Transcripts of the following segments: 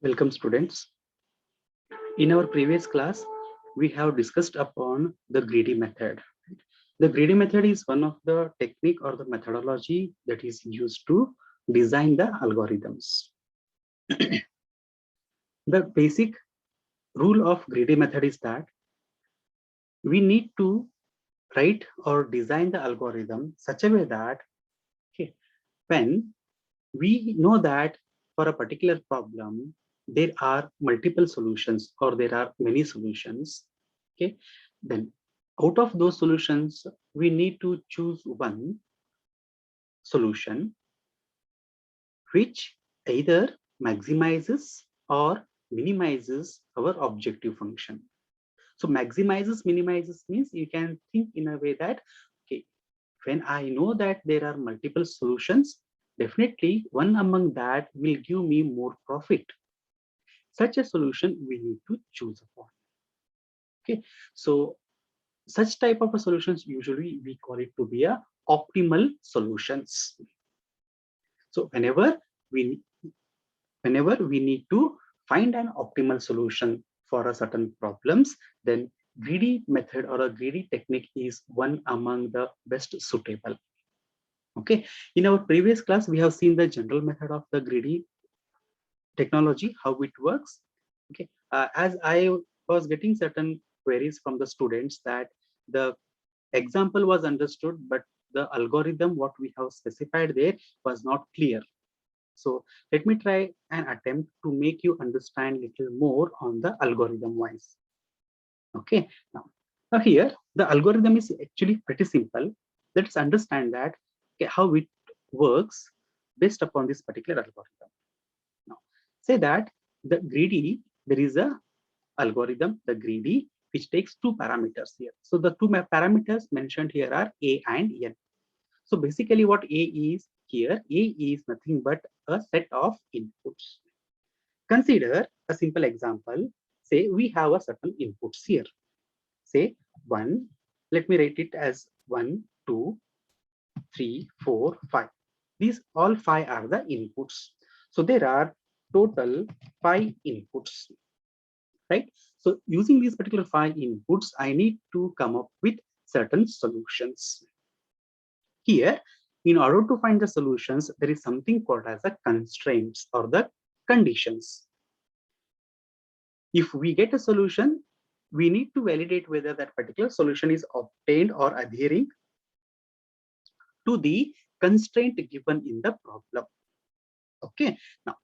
Welcome students. In our previous class, we have discussed upon the greedy method. The greedy method is one of the technique or the methodology that is used to design the algorithms. The basic rule of greedy method is that we need to write or design the algorithm such a way that okay, when we know that for a particular problem, there are multiple solutions or there are many solutions. Okay, then out of those solutions, we need to choose one solution which either maximizes or minimizes our objective function. So maximizes, minimizes means you can think in a way that, okay, when I know that there are multiple solutions, definitely one among that will give me more profit. Such a solution we need to choose upon. Okay, so such type of a solutions usually we call it to be a optimal solutions. So whenever we need to find an optimal solution for a certain problems, then greedy method or a greedy technique is one among the best suitable. Okay, in our previous class we have seen the general method of the greedy technology, how it works. Okay, as I was getting certain queries from the students that the example was understood, but the algorithm what we have specified there was not clear. So let me try an attempt to make you understand little more on the algorithm wise. Okay, now here the algorithm is actually pretty simple. Let's understand that, okay, how it works based upon this particular algorithm. Now, say that the greedy, there is a algorithm, the greedy, which takes two parameters here. So the two parameters mentioned here are A and N. So basically what A is here, A is nothing but a set of inputs. Consider a simple example. Say we have a certain inputs here. Say 1, let me write it as 1, 2, 3, 4, 5. These all 5 are the inputs. So there are total 5 inputs, right? So using these particular 5 inputs, I need to come up with certain solutions. Here, in order to find the solutions, there is something called as the constraints or the conditions. If we get a solution, we need to validate whether that particular solution is obtained or adhering to the constraint given in the problem. Okay. Now,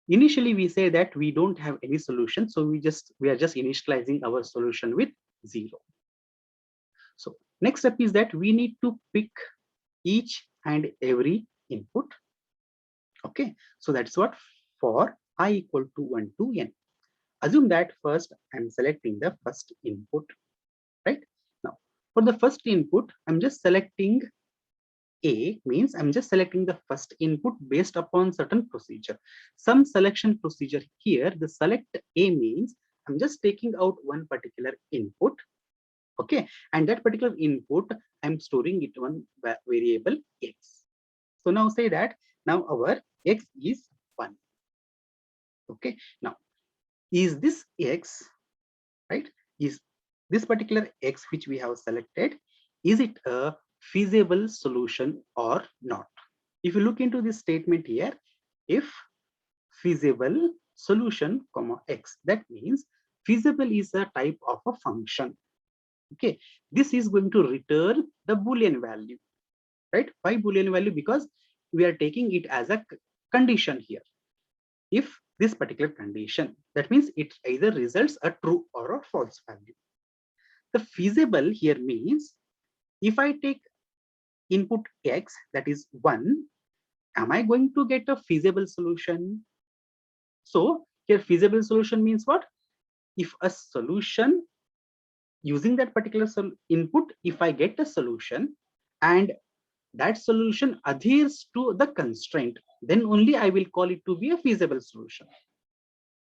initially we say that we don't have any solution, so we are just initializing our solution with 0. So next step is that we need to pick each and every input. Okay, so that's what for I equal to 1 to n. Assume that first I'm selecting the first input, right? Now, for the first input, I'm just selecting A, means I'm just selecting the first input based upon certain procedure. Some selection procedure here, the select A means I'm just taking out one particular input, okay? And that particular input, I'm storing it one variable X. So now say that now our X is 1, okay? Now, is this X, right? Is this particular X which we have selected, is it a feasible solution or not? If you look into this statement here, if feasible solution comma X, that means feasible is a type of a function. Okay, this is going to return the Boolean value, right? Why Boolean value? Because we are taking it as a condition here. If this particular condition, that means it either results a true or a false value. The feasible here means if I take input X, that is 1, am I going to get a feasible solution? So here feasible solution means what? If a solution using that particular input, if I get a solution and that solution adheres to the constraint, then only I will call it to be a feasible solution.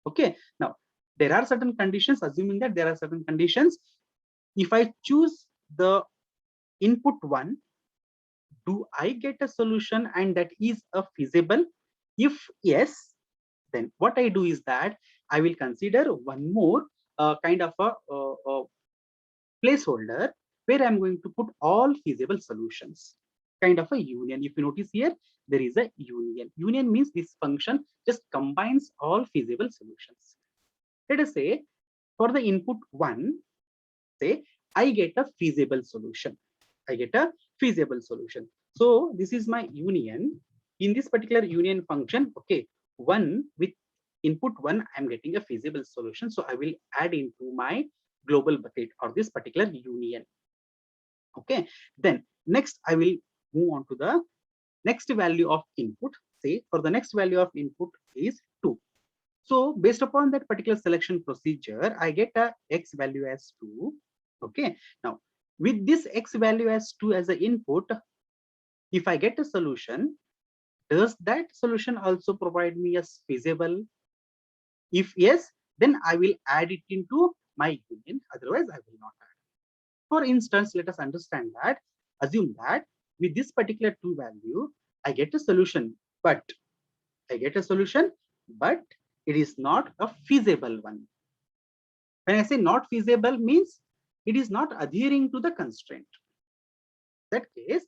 Okay, now there are certain conditions, assuming that there are certain conditions. If I choose the input 1, do I get a solution and that is a feasible? If yes, then what I do is that I will consider one more kind of a placeholder where I'm going to put all feasible solutions, kind of a union. If you notice here, there is a union. Union means this function just combines all feasible solutions. Let us say for the input 1, say I get a feasible solution. I get a feasible solution. So this is my union. In this particular union function, okay, 1 with input 1, I'm getting a feasible solution. So I will add into my global bucket or this particular union. Okay, then next I will move on to the next value of input. Say for the next value of input is 2. So based upon that particular selection procedure, I get a x value as 2. Okay, now with this x value as 2 as an input, if I get a solution, does that solution also provide me a feasible? If yes, then I will add it into my union. Otherwise, I will not add. For instance, let us understand that, assume that with this particular 2 value, I get a solution, but it is not a feasible one. When I say not feasible means it is not adhering to the constraint. In that case,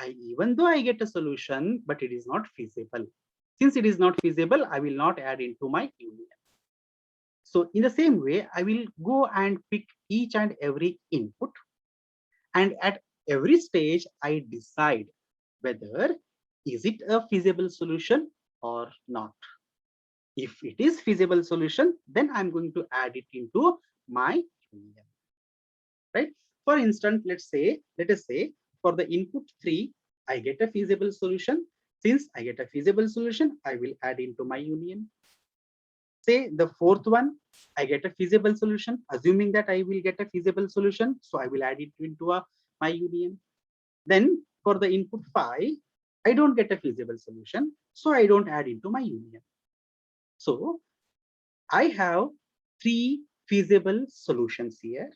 even though I get a solution, but it is not feasible. Since it is not feasible, I will not add into my union. So in the same way, I will go and pick each and every input. And at every stage, I decide whether is it a feasible solution or not. If it is feasible solution, then I'm going to add it into my union. Right? For instance, let us say for the input 3, I get a feasible solution. Since I get a feasible solution, I will add into my union. Say the fourth one, I get a feasible solution, assuming that I will get a feasible solution. So I will add it into my union. Then for the input 5, I don't get a feasible solution. So I don't add into my union. So I have 3 feasible solutions here,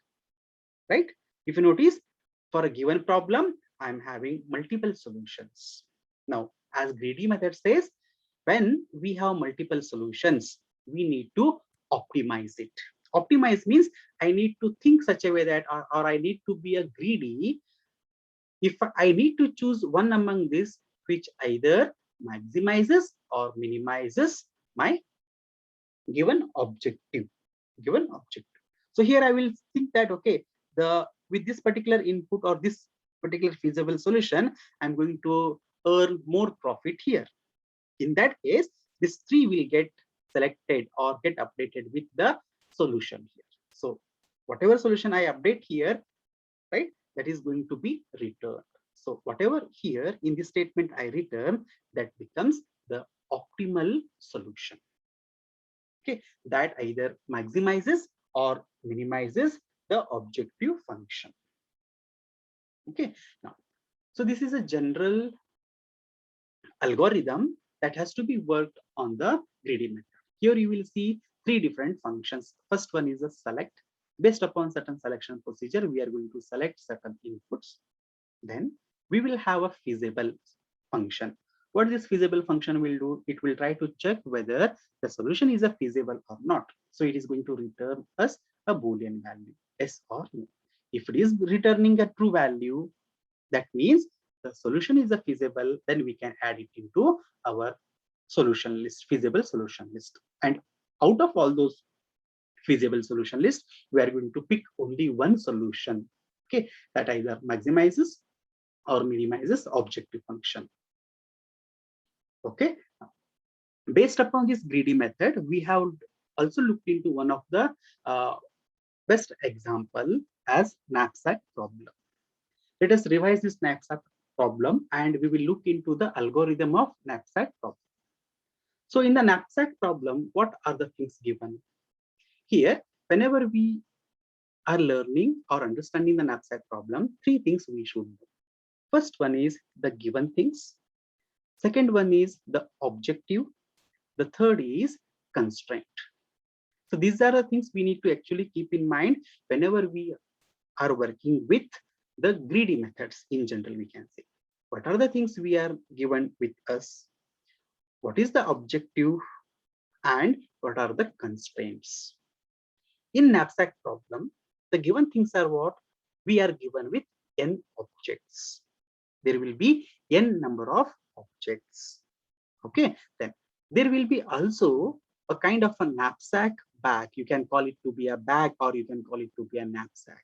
right? If you notice, for a given problem, I'm having multiple solutions. Now, as greedy method says, when we have multiple solutions, we need to optimize it. Optimize means I need to think such a way that, or I need to be a greedy. If I need to choose one among these, which either maximizes or minimizes my given objective. So here I will think that, okay, with this particular input or this particular feasible solution, I'm going to earn more profit here. In that case, this 3 will get selected or get updated with the solution here. So whatever solution I update here, right, that is going to be returned. So whatever here in this statement I return, that becomes the optimal solution. Okay, that either maximizes or minimizes the objective function. Okay, now, so this is a general algorithm that has to be worked on the greedy method. Here you will see 3 different functions. First one is a select. Based upon certain selection procedure, we are going to select certain inputs. Then we will have a feasible function. What this feasible function will do, it will try to check whether the solution is a feasible or not. So it is going to return us a Boolean value, yes or no. If it is returning a true value, that means the solution is a feasible, then we can add it into our solution list, feasible solution list. And out of all those feasible solution list, we are going to pick only one solution, okay, that either maximizes or minimizes objective function. Okay, based upon this greedy method, we have also looked into one of the best example as knapsack problem. Let us revise this knapsack problem and we will look into the algorithm of knapsack problem. So in the knapsack problem, what are the things given? Here, whenever we are learning or understanding the knapsack problem, 3 things we should know. First one is the given things. Second one is the objective. The third is constraint. So these are the things we need to actually keep in mind whenever we are working with the greedy methods in general, we can say. What are the things we are given with us? What is the objective? and what are the constraints. In knapsack problem, the given things are what? We are given with n objects. There will be n number of objects. Okay, then there will be also a kind of a knapsack bag. You can call it to be a bag or you can call it to be a knapsack.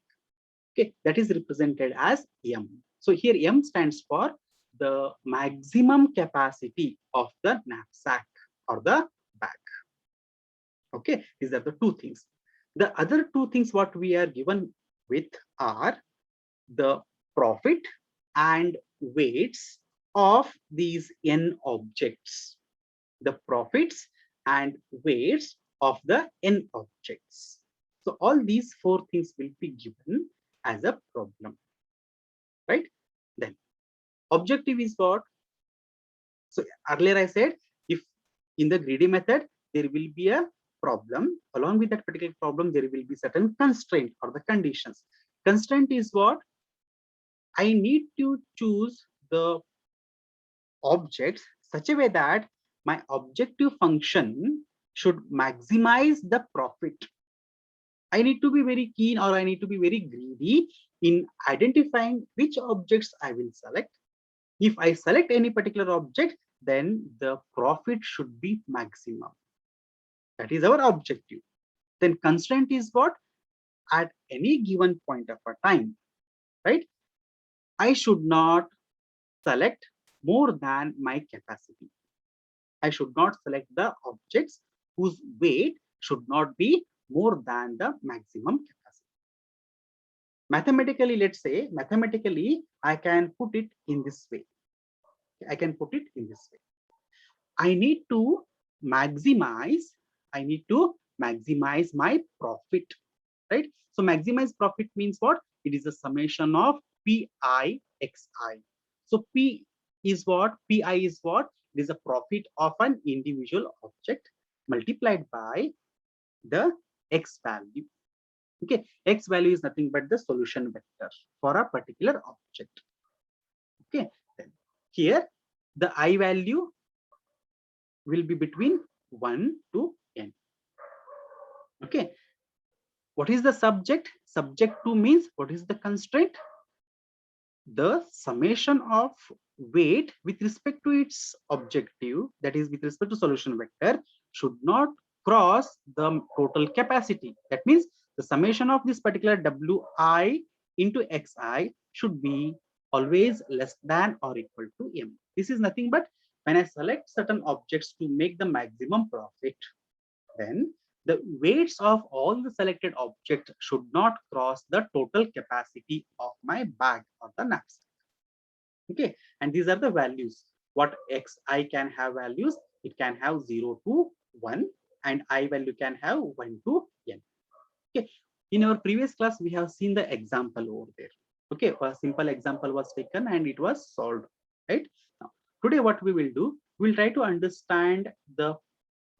Okay, that is represented as M. So here M stands for the maximum capacity of the knapsack or the bag. Okay, these are the two things. The other two things what we are given with are the profit and weights of these n objects. The profits and weights of the n objects. So all these four things will be given as a problem, right? Then objective is what? So earlier I said, if in the greedy method, there will be a problem. Along with that particular problem, there will be certain constraint or the conditions. Constraint is what? I need to choose the objects such a way that my objective function should maximize the profit. I need to be very keen or I need to be very greedy in identifying which objects I will select. If I select any particular object, then the profit should be maximum. That is our objective. Then constraint is what? At any given point of a time, right? I should not select more than my capacity. I should not select the objects whose weight should not be more than the maximum capacity. Mathematically, let's say, mathematically, I can put it in this way. I can put it in this way. I need to maximize, I need to maximize my profit, right? So maximize profit means what? It is a summation of PI XI. So P is what? PI is what? It is a profit of an individual object multiplied by the X value. Okay, X value is nothing but the solution vector for a particular object. Okay, then here the I value will be between 1 to n. Okay, what is the subject? Subject to means what is the constraint? The summation of weight with respect to its objective, that is with respect to solution vector, should not cross the total capacity. That means the summation of this particular Wi into Xi should be always less than or equal to M. This is nothing but when I select certain objects to make the maximum profit, then the weights of all the selected objects should not cross the total capacity of my bag or the knapsack. Okay, and these are the values. What Xi can have values, it can have 0 to 1, and I value can have 1 to n. Okay, in our previous class, we have seen the example over there. Okay, a simple example was taken and it was solved, right? Now, today what we will do, we'll try to understand the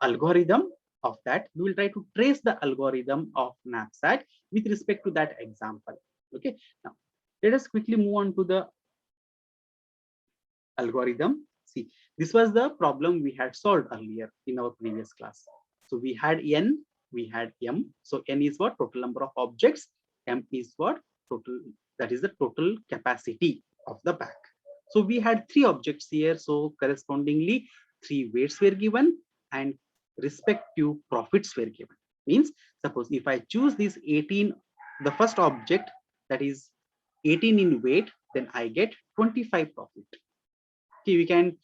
algorithm of that. We will try to trace the algorithm of knapsack with respect to that example. Okay, now let us quickly move on to the algorithm. See, this was the problem we had solved earlier in our previous class. So we had n, we had m. So n is what? Total number of objects. M is what? Total, that is the total capacity of the bag. So we had three objects here. So correspondingly, three weights were given and respective profits were given. Means, suppose if I choose this 18, the first object, that is 18 in weight, then I get 25 profit. Okay, we can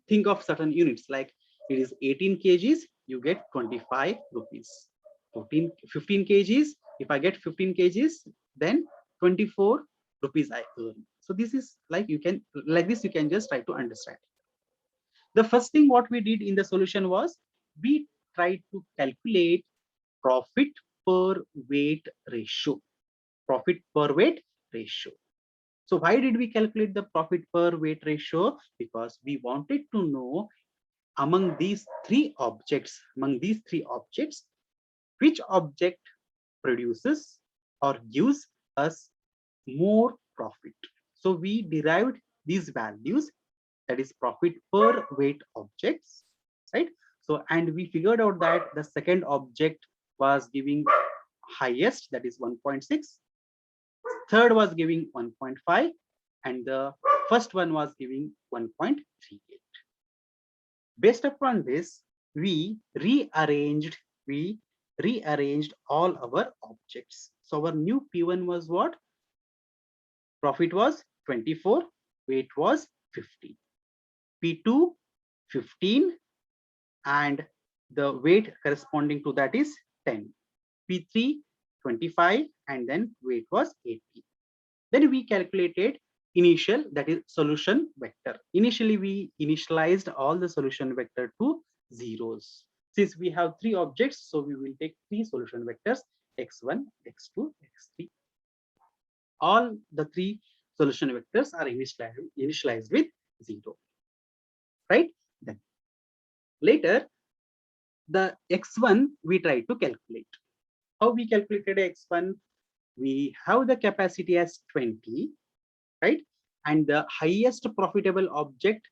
think of certain units like it is 18 kgs, you get 25 rupees. 15 kgs, if I get 15 kgs, then 24 rupees I earn. So this is like you can, like this you can just try to understand. The first thing what we did in the solution was we tried to calculate profit per weight ratio. Profit per weight ratio. So why did we calculate the profit per weight ratio? Because we wanted to know among these three objects, which object produces or gives us more profit. So we derived these values, that is profit per weight objects, right? So, and we figured out that the second object was giving highest, that is 1.6. Third was giving 1.5, and the first one was giving 1.38. Based upon this, we rearranged all our objects. So our new P1 was what? Profit was 24, weight was 50. P2 15, and the weight corresponding to that is 10. P3 25, and then weight was 80. Then we calculated initial, that is solution vector. Initially we initialized all the solution vector to zeros. Since we have three objects, so we will take three solution vectors, x1, x2, x3. All the three solution vectors are initialized with 0, right? Then later the x1 we try to calculate. How we calculated x1? We have the capacity as 20, right? And the highest profitable object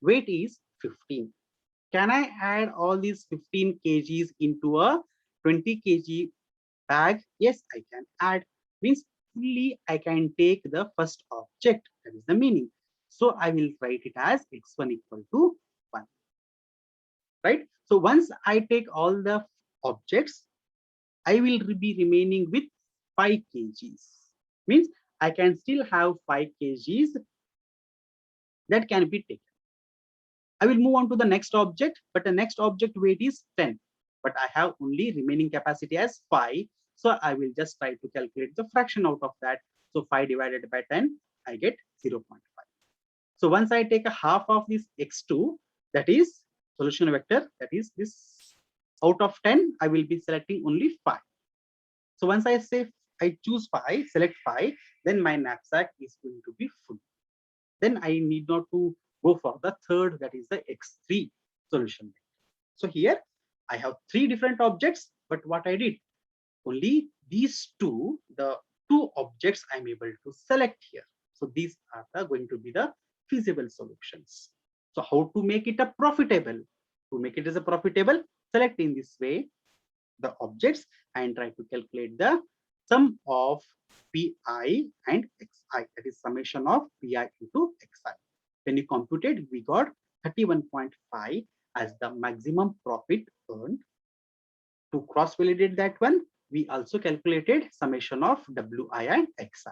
weight is 15. Can I add all these 15 kgs into a 20 kg bag? Yes, I can add. Means fully I can take the first object. That is the meaning. So I will write it as x1 equal to 1. Right? So once I take all the objects, I will be remaining with 5 kgs. Means I can still have 5 kgs that can be taken. I will move on to the next object, but the next object weight is 10. But I have only remaining capacity as 5. So I will just try to calculate the fraction out of that. So 5 divided by 10, I get 0.5. So once I take a half of this x2, that is solution vector, that is this, out of 10, I will be selecting only 5. So once I say I choose 5, select 5, then my knapsack is going to be full. Then I need not to go for the third, that is the x3 solution. So here I have three different objects, but what I did, only these two, the two objects I'm able to select here. So these are going to be the feasible solutions. So how to make it a profitable? To make it as a profitable, select in this way the objects and try to calculate the sum of pi and xi, that is summation of pi into xi. When you computed, we got 31.5 as the maximum profit earned. To cross validate that one, we also calculated summation of wi and xi,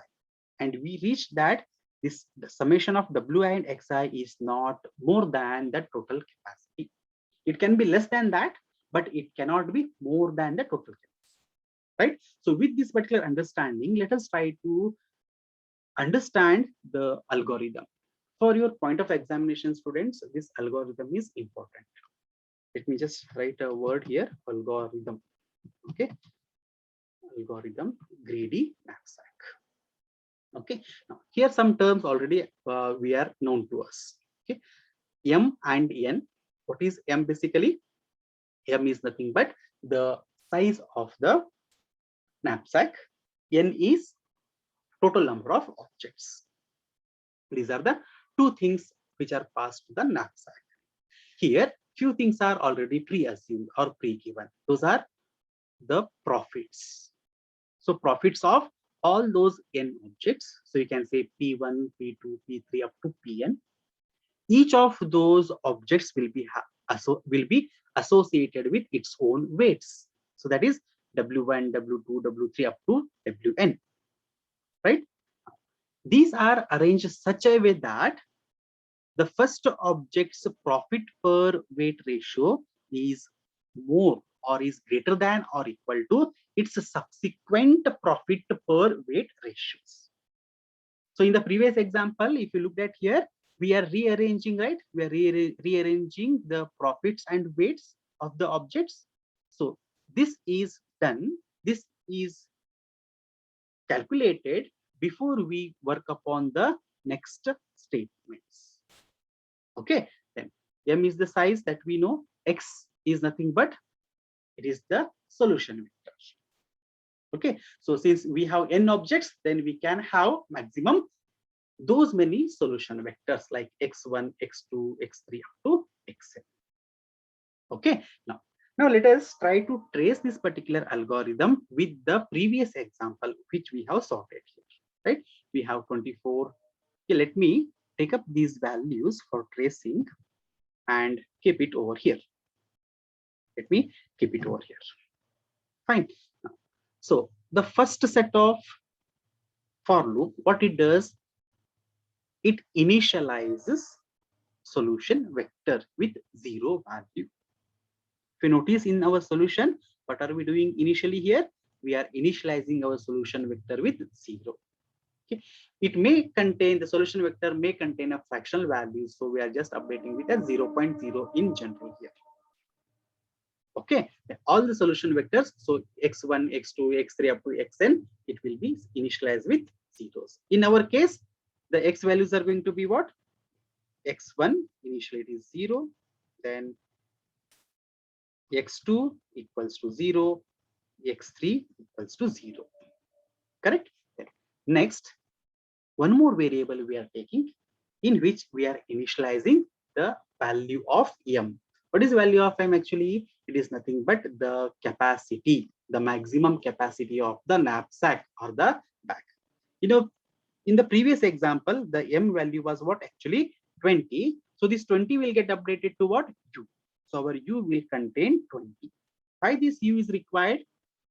and we reached that this the summation of wi and xi is not more than the total capacity. It can be less than that, but it cannot be more than the total capacity, right? So with this particular understanding, let us try to understand the algorithm. For your point of examination, students, this algorithm is important. Let me just write a word here, algorithm. Okay, algorithm, greedy knapsack. Okay, now here some terms already we are known to us. Okay, m and n. What is m? Basically, m is nothing but the size of the knapsack. N is total number of objects. These are the two things which are passed to the knapsack. Here, few things are already pre-assumed or pre-given. Those are the profits. So profits of all those n objects. So you can say P1, P2, P3 up to Pn. Each of those objects will be associated with its own weights. So that is W1, W2, W3 up to Wn. Right? These are arranged such a way that the first object's profit per weight ratio is more or is greater than or equal to its subsequent profit per weight ratios. So in the previous example, if you looked at here, we are rearranging, right? We are rearranging the profits and weights of the objects. So this is done. This is calculated before we work upon the next statements. Okay, then m is the size that we know, x is nothing but it is the solution vector. Okay, so since we have n objects, then we can have maximum those many solution vectors like x1, x2, x3 up to xn. Okay, now let us try to trace this particular algorithm with the previous example which we have sorted here, right? We have 24. Okay, let me take up these values for tracing and keep it over here. Let me keep it over here. Fine. So the first set of for loop, what it does, it initializes solution vector with 0 value. If you notice in our solution, what are we doing initially here? We are initializing our solution vector with 0. Okay. It may contain, the solution vector may contain a fractional value, so we are just updating with a 0.0 in general here. Okay, all the solution vectors, so x1, x2, x3 up to xn, it will be initialized with zeros. In our case, the x values are going to be what? X1 initially it is 0, then x2 equals to 0, x3 equals to 0. Correct? Next, one more variable we are taking, in which we are initializing the value of m. What is value of m actually? It is nothing but the capacity, the maximum capacity of the knapsack or the bag. You know, in the previous example, the m value was what actually 20. So this 20 will get updated to what? U. So our u will contain 20. Why this u is required?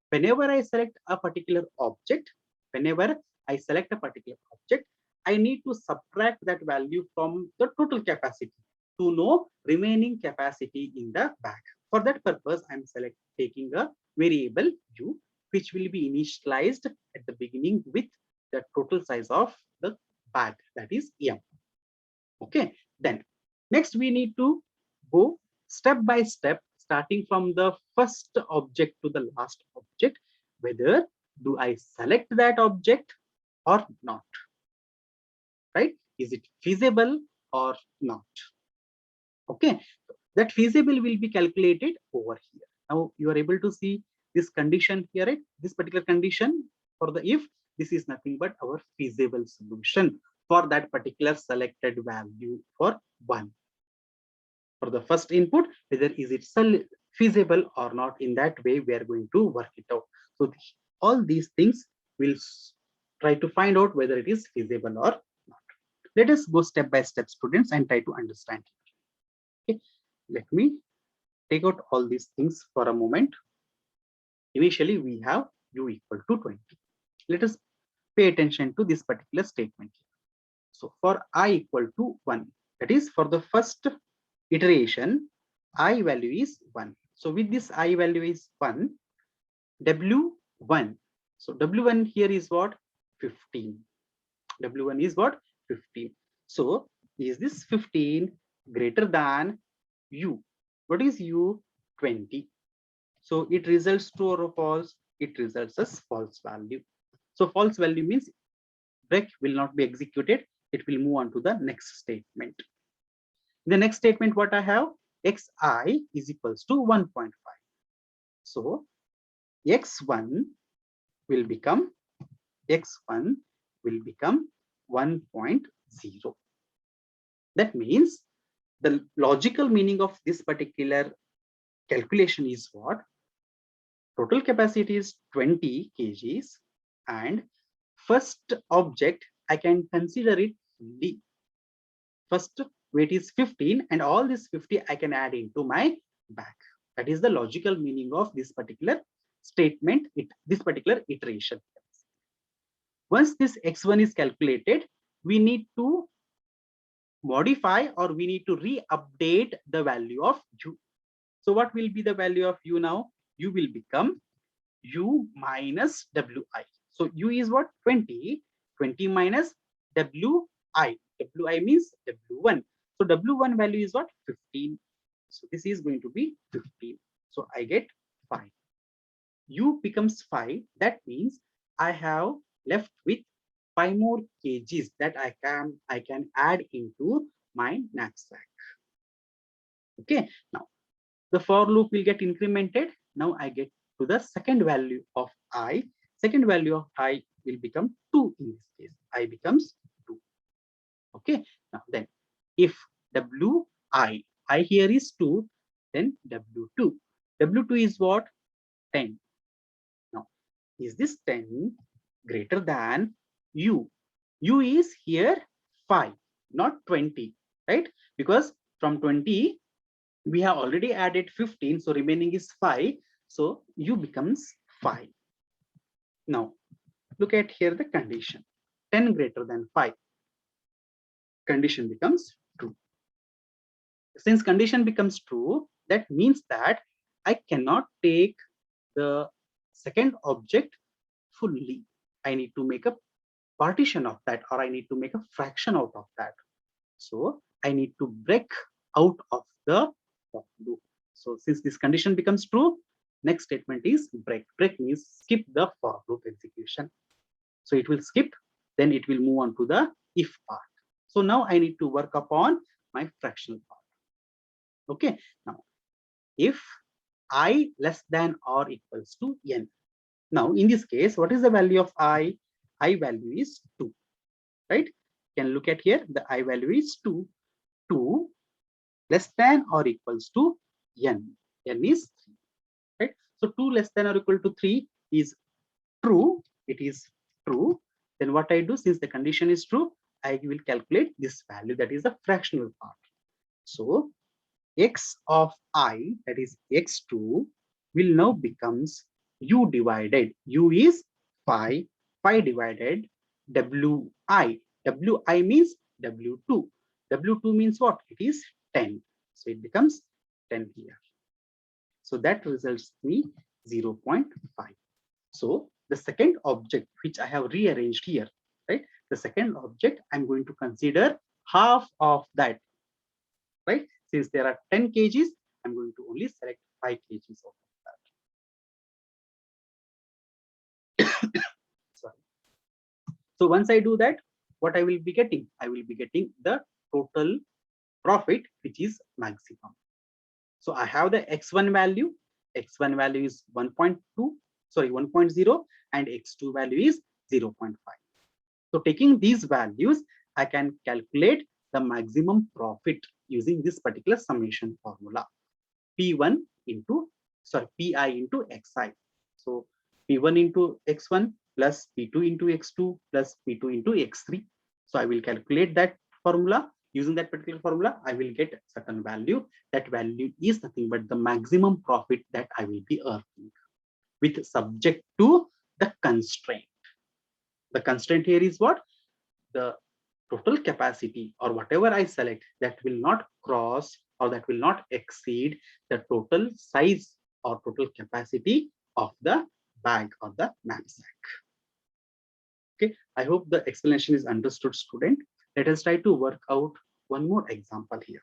Whenever I select a particular object, whenever I select a particular object, I need to subtract that value from the total capacity to know remaining capacity in the bag. For that purpose, I'm taking a variable u, which will be initialized at the beginning with the total size of the bag, that is m. Okay, then next we need to go step by step, starting from the first object to the last object, whether do I select that object or not, right? Is it feasible or not? Okay, that feasible will be calculated over here. Now you are able to see this condition here, right? This particular condition for the if, this is nothing but our feasible solution for that particular selected value for 1. For the first input, whether is it feasible or not, in that way we are going to work it out. So all these things will try to find out whether it is feasible or not. Let us go step by step, students, and try to understand. Okay, let me take out all these things for a moment. Initially we have u equal to 20. Let us pay attention to this particular statement. So for I equal to 1, that is for the first iteration, I value is 1. So with this I value is 1, W1. So W1 here is what? 15. W1 is what? 15. So is this 15 greater than U? What is U? 20. So it results true or false? It results as false value. So false value means break will not be executed. It will move on to the next statement. In the next statement, what I have? Xi is equals to 1.5. So x1 will become 1.0. That means the logical meaning of this particular calculation is what? Total capacity is 20 kgs, and first object I can consider it fully. First weight is 15, and all this 50 I can add into my bag. That is the logical meaning of this particular statement, this particular iteration. Once this x1 is calculated, we need to modify, or we need to re-update the value of u. So what will be the value of u now? U will become u minus wi. So u is what? 20. 20 minus wi. Wi means w1. So w1 value is what? 15. So this is going to be 15. So I get 5. U becomes 5. That means I have left with 5 more kgs that I can add into my knapsack. Okay. Now the for loop will get incremented. Now I get to the second value of I. Second value of I will become 2 in this case. I becomes 2. Okay. Now then, if I here is 2, then W2. W2 is what? 10. Now, is this 10 greater than U? U is here 5, not 20, right? Because from 20, we have already added 15, so remaining is 5. So U becomes 5. Now, look at here the condition. 10 greater than 5. Condition becomes true. Since condition becomes true, that means that I cannot take the second object fully. I need to make a partition of that, or I need to make a fraction out of that. So I need to break out of the for loop. So since this condition becomes true, next statement is break. Break means skip the for loop execution. So it will skip, then it will move on to the if part. So now I need to work upon my fractional part. Okay, now if I less than or equals to n. Now in this case, what is the value of I? I value is 2, right? You can look at here, the I value is 2. 2 less than or equals to n. N is 3, right? So 2 less than or equal to 3 is true. It is true. Then what I do, since the condition is true, I will calculate this value, that is the fractional part. So x of I, that is x2, will now becomes u divided. U is 5. 5 divided wi. Wi means w2. W2 means what? It is 10. So it becomes 10 here. So that results me 0.5. So the second object which I have rearranged here, right? The second object, I'm going to consider half of that, right? Since there are 10 kgs, I'm going to only select 5 kgs of that. Sorry. So once I do that, what I will be getting? I will be getting the total profit, which is maximum. So I have the x1 value. X1 value is 1.2, sorry, 1.0, and x2 value is 0.5. So taking these values, I can calculate the maximum profit using this particular summation formula. P1 into, sorry, Pi into Xi. So P1 into X1 plus P2 into X2 plus P2 into X3. So I will calculate that formula. Using that particular formula, I will get a certain value. That value is nothing but the maximum profit that I will be earning, with subject to the constraint. The constraint here is what? The total capacity, or whatever I select, that will not cross or that will not exceed the total size or total capacity of the bag or the knapsack. Okay, I hope the explanation is understood, student. Let us try to work out one more example here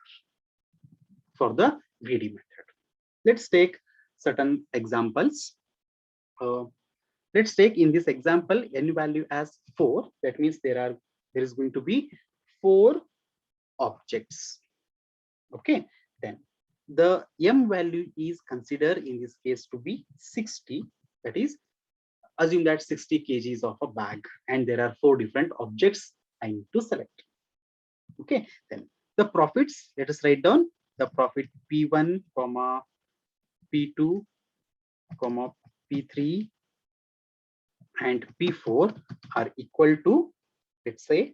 for the greedy method. Let's take certain examples. Let's take in this example n value as 4. That means there is going to be 4 objects. Okay, then the m value is considered in this case to be 60. That is, assume that 60 kgs of a bag, and there are 4 different objects I need to select. Okay, then the profits, let us write down the profit P1, P2, P3 and P4 are equal to, let's say,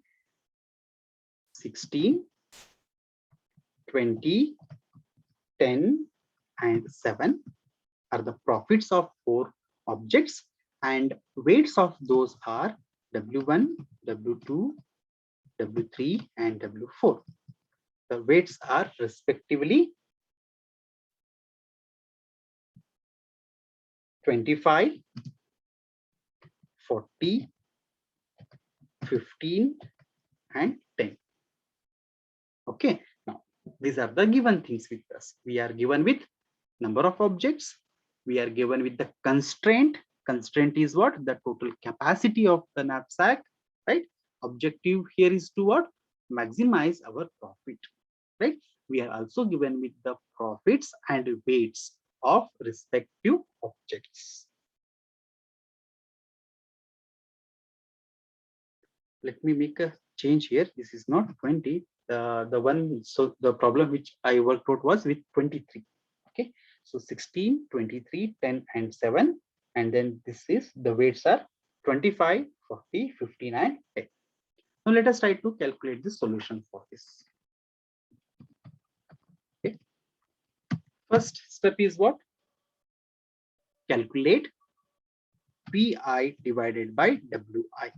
16, 20, 10 and 7 are the profits of 4 objects, and weights of those are W1, W2, W3 and W4. The weights are respectively 25, 40, 15 and 10. Okay, now these are the given things with us. We are given with number of objects. We are given with the constraint. Constraint is what? The total capacity of the knapsack, right? Objective here is to what? Maximize our profit, right? We are also given with the profits and weights of respective objects. Let me make a change here. This is not 20. The one, so the problem which I worked out was with 23. Okay, so 16, 23, 10, and 7. And then this is the weights are 25, 40, 15, and 10. Now let us try to calculate the solution for this. Okay. First step is what? Calculate Pi divided by Wi.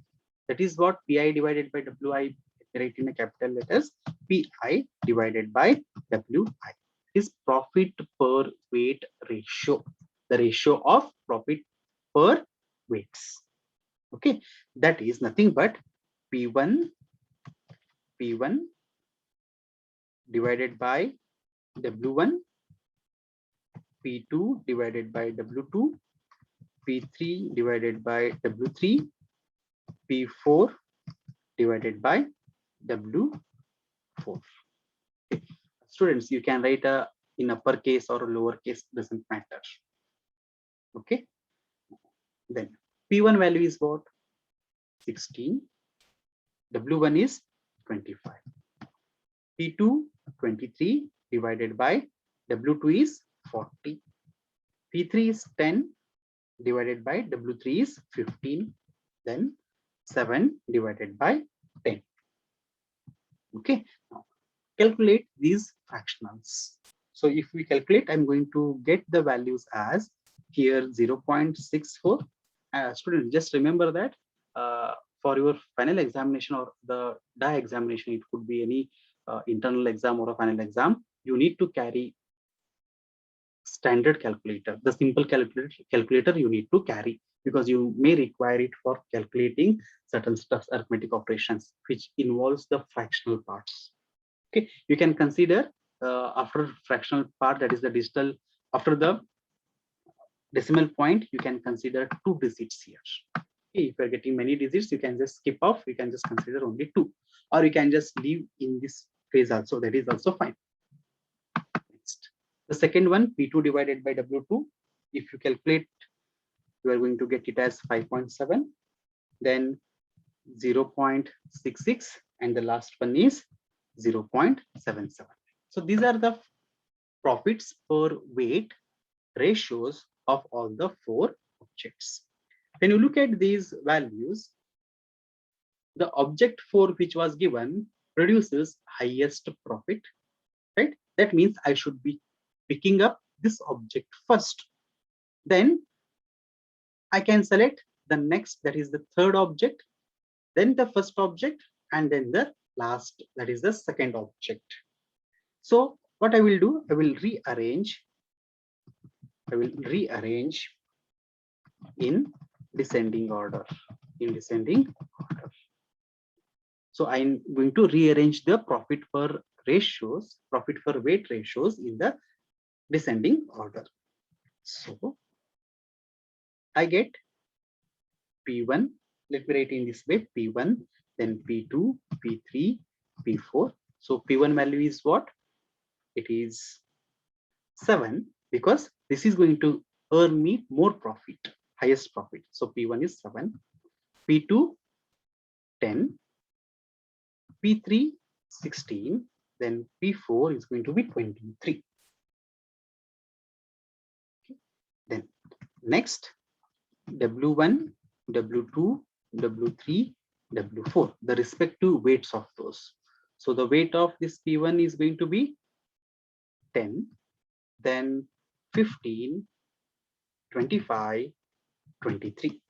That is what Pi divided by Wi, write in a capital letters, Pi divided by Wi is profit per weight ratio, the ratio of profit per weights. Okay, that is nothing but P1 divided by W1, P2 divided by W2, P3 divided by W3, P4 divided by W4. Okay. Students, you can write in uppercase or lowercase, doesn't matter. Okay. Then P1 value is what? 16. W1 is 25. P2 23 divided by W2 is 40. P3 is 10 divided by W3 is 15. Then 7 divided by 10. Okay. Now calculate these fractionals. So if we calculate, I'm going to get the values as here 0.64. Students, just remember that for your final examination or the DA examination, it could be any internal exam or a final exam, you need to carry standard calculator, the simple calculator you need to carry, because you may require it for calculating certain stuff, arithmetic operations, which involves the fractional parts. Okay, you can consider after fractional part, that is the digital, after the decimal point, you can consider 2 digits here. Okay, if you're getting many digits, you can just skip off, you can just consider only 2, or you can just leave in this phase also, that is also fine. Next, the second one, P2 divided by W2, if you calculate, you are going to get it as 5.7, then 0.66, and the last one is 0.77. So these are the profits per weight ratios of all the 4 objects. When you look at these values, the object for which was given produces highest profit, right? That means I should be picking up this object first. Then I can select the next, that is the third object, then the first object, and then the last, that is the second object. So what I will do, I will rearrange in descending order. So I'm going to rearrange the profit per weight ratios in the descending order. So I get P1, let me write in this way, P1, then P2, P3, P4. So P1 value is what? It is 7, because this is going to earn me more profit, highest profit. So P1 is 7, P2 10, P3 16, then P4 is going to be 23. Okay. Then next, W1, W2, W3, W4, the respective weights of those. So the weight of this P1 is going to be 10, then 15, 25, 23.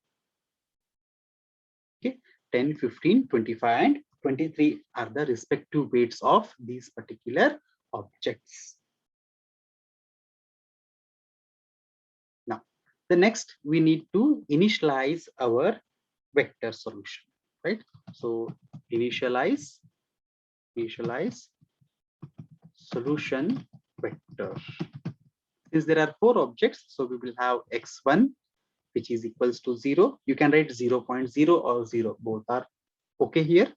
Okay, 10, 15, 25, and 23 are the respective weights of these particular objects. Now, the next, we need to initialize our vector solution, right? So initialize solution vector. Since there are 4 objects, so we will have x1, which is equals to 0. You can write 0.0 or 0, both are okay here.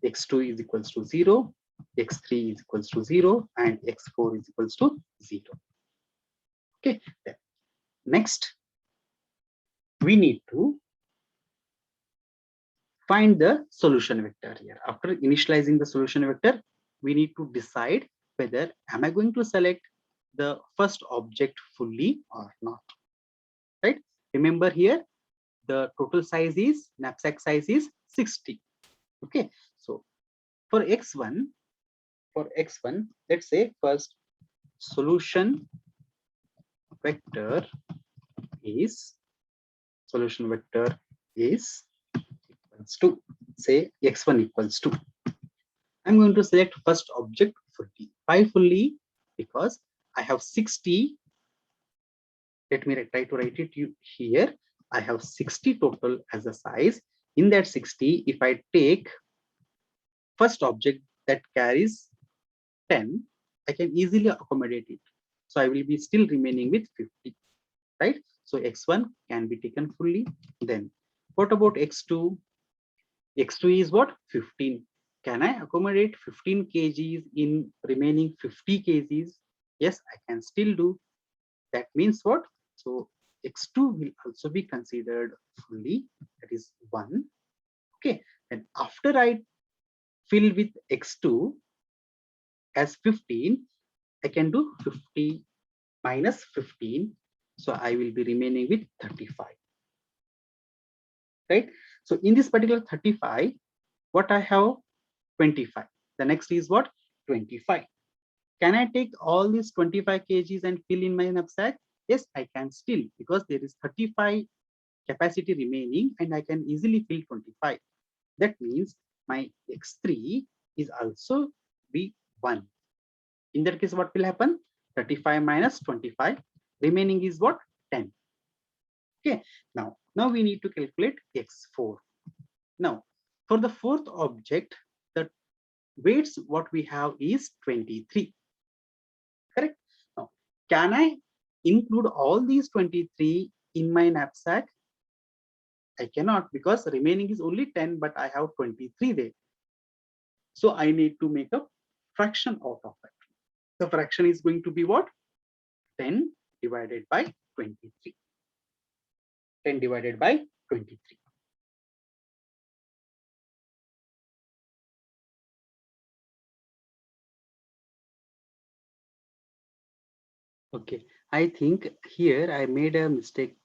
X2 is equals to 0, x3 is equals to 0, and x4 is equals to 0. Okay, then next we need to find the solution vector here. After initializing the solution vector, we need to decide whether am I going to select the first object fully or not, right? Remember here, the total size is, knapsack size is 60. Okay, so for x1, let's say first solution vector is equals to, say x1 equals to, I'm going to select first object fully. Why fully? Because I have 60. Let me try to write it here. I have 60 total as a size. In that 60, if I take first object that carries 10, I can easily accommodate it. So I will be still remaining with 50, right? So x1 can be taken fully. Then what about x2? X2 is what? 15. Can I accommodate 15 kgs in remaining 50 kgs? Yes, I can still do. That means what? So x2 will also be considered fully. That is 1. Okay. And after I fill with x2 as 15, I can do 50 minus 15. So I will be remaining with 35. Right? So in this particular 35, what I have? 25. The next is what? 25. Can I take all these 25 kgs and fill in my knapsack? Yes, I can still, because there is 35 capacity remaining and I can easily fill 25. That means my x3 is also be 1. In that case, what will happen? 35 minus 25. Remaining is what? 10. Okay. Now we need to calculate x4. Now, for the fourth object, the weights what we have is 23. Correct? Now, can I include all these 23 in my knapsack? I cannot, because remaining is only 10, but I have 23 there. So I need to make a fraction out of it. The fraction is going to be what? 10 divided by 23. 10 divided by 23. Okay, I think here I made a mistake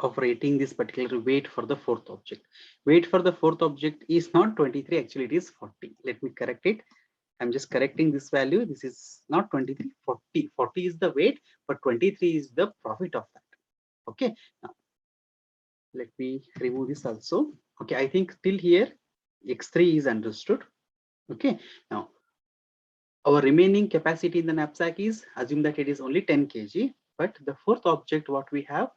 of rating this particular weight for the fourth object. Weight for the fourth object is not 23, actually it is 40. Let me correct it. I'm just correcting this value. This is not 23, 40. 40 is the weight, but 23 is the profit of that. Okay, now let me remove this also. Okay, I think till here x3 is understood. Okay, now our remaining capacity in the knapsack is, assume that it is only 10 kg, but the fourth object what we have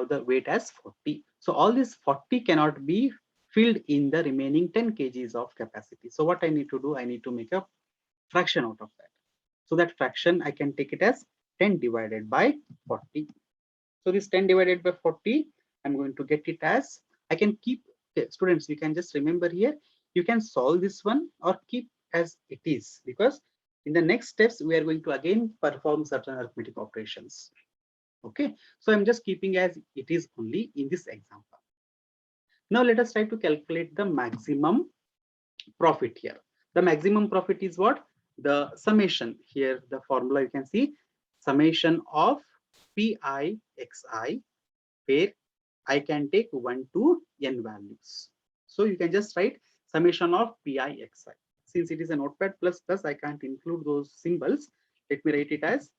the weight as 40. So all this 40 cannot be filled in the remaining 10 kgs of capacity. So what I need to do, I need to make a fraction out of that. So that fraction I can take it as 10 divided by 40. So this 10 divided by 40, I'm going to get it as, I can keep, okay, students, you can just remember here, you can solve this one or keep as it is, because in the next steps, we are going to again perform certain arithmetic operations. Okay, so I'm just keeping as it is only in this example. Now let us try to calculate the maximum profit here. The maximum profit is what? The summation here, the formula you can see, summation of pi xi, where I can take 1 to n values. So you can just write summation of pi xi. Since it is a notepad plus plus, I can't include those symbols. Let me write it as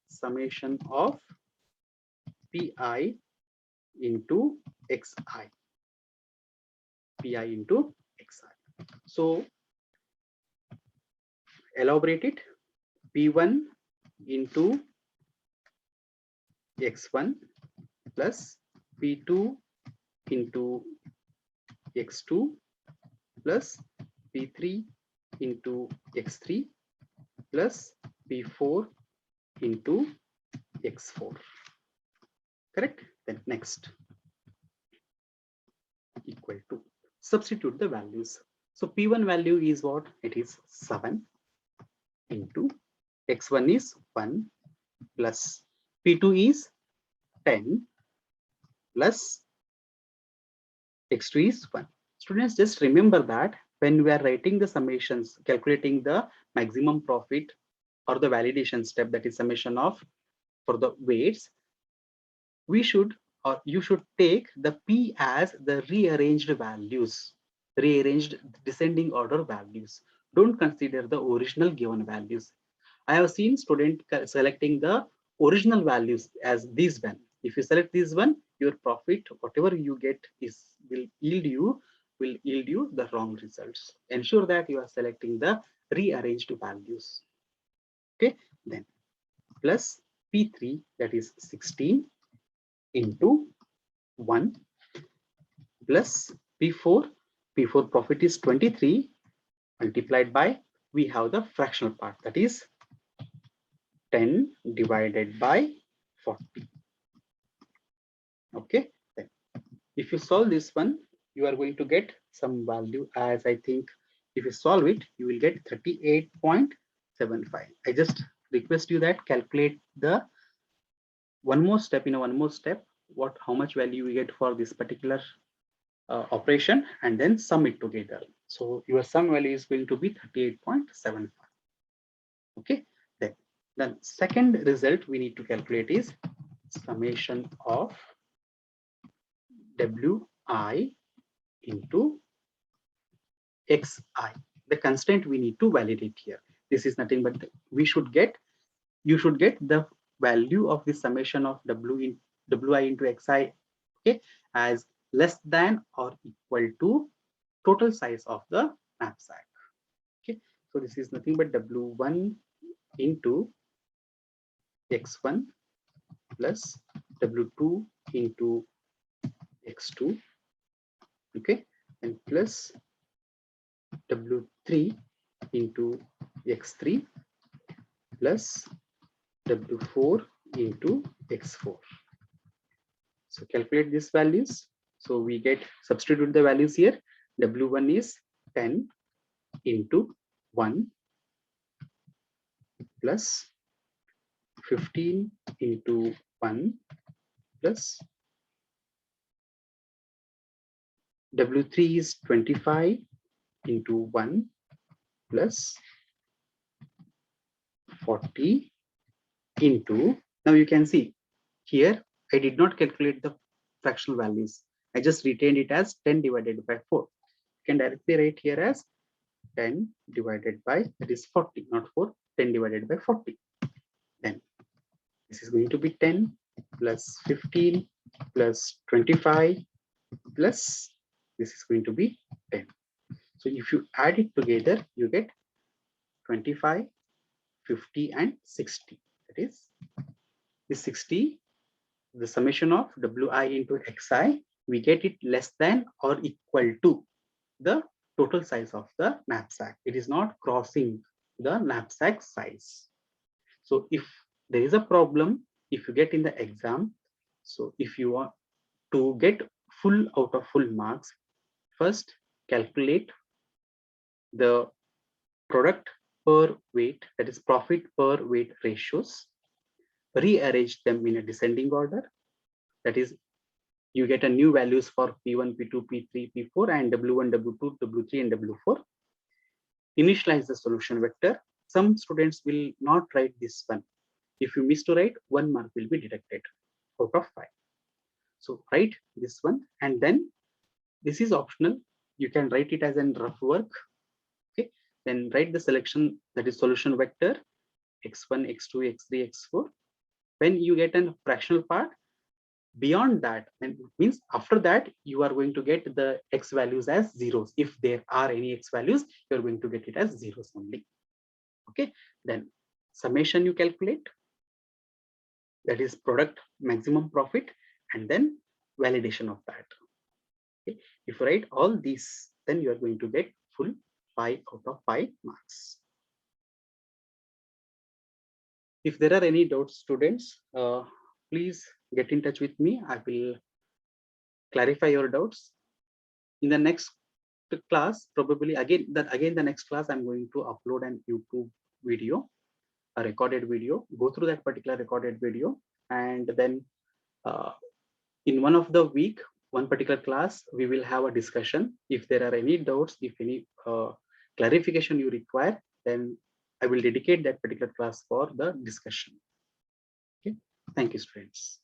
summation of pi into xi. Pi into xi. So elaborate it. P1 into x1 plus P2 into x2 plus P3 into x3 plus P4 into x4. Correct? Then next, equal to, substitute the values. So P1 value is what? It is 7 into x1 is 1 plus P2 is 10 plus x2 is 1. Students, just remember that when we are writing the summations, calculating the maximum profit or the validation step, that is summation of for the weights, we should or you should take the P as the rearranged values, rearranged descending order values. Don't consider the original given values. I have seen student selecting the original values as this one. If you select this one, your profit, whatever you get, will yield you the wrong results. Ensure that you are selecting the rearranged values. Okay, then plus P3, that is 16 into 1 plus P4. P4 profit is 23 multiplied by, we have the fractional part, that is 10 divided by 40. Okay, then if you solve this one, you are going to get some value, as I think if you solve it, you will get 38.75. I just request you that calculate the one more step, how much value we get for this particular operation, and then sum it together. So your sum value is going to be 38.75. Okay, then second result we need to calculate is summation of Wi into xi, the constraint we need to validate here. This is nothing but you should get the value of the summation of Wi into xi, okay, as less than or equal to total size of the knapsack. Okay, so this is nothing but W1 into x1 plus W2 into x2, okay, and plus W3 into x3 plus W4 into x4. So calculate these values. So we get, substitute the values here. W1 is 10 into 1 plus 15 into 1 plus W3 is 25 into 1 plus 40 into, now you can see here I did not calculate the fractional values. I just retained it as 10 divided by 4. You can directly write here as 10 divided by, that is 40, not 4, 10 divided by 40. Then this is going to be 10 plus 15 plus 25 plus this is going to be 10. So if you add it together, you get 25, 50 and 60. That is this 60, the summation of Wi into xi, we get it less than or equal to the total size of the knapsack. It is not crossing the knapsack size. So if there is a problem, if you get in the exam, so if you want to get full out of full marks, first calculate the product per weight, that is profit per weight ratios, rearrange them in a descending order, that is you get a new values for P1, P2, P3, P4 and W1, W2, W3 and W4. Initialize the solution vector. Some students will not write this one. If you miss to write, 1 mark will be deducted out of 5. So write this one, and then this is optional. You can write it as a rough work. Okay, then write the selection, that is solution vector x1, x2, x3, x4. When you get a fractional part, beyond that, and means after that, you are going to get the x values as zeros. If there are any x values, you're going to get it as zeros only. Okay, then summation you calculate, that is product maximum profit, and then validation of that. Okay, if you write all these, then you are going to get full 5 out of 5 marks. If there are any doubts, students, please get in touch with me. I will clarify your doubts. In the next class, probably again the next class, I'm going to upload an YouTube video, a recorded video, go through that particular recorded video, and then in one of the week, one particular class, we will have a discussion. If there are any doubts, if any clarification you require, then I will dedicate that particular class for the discussion. Okay. Thank you, students.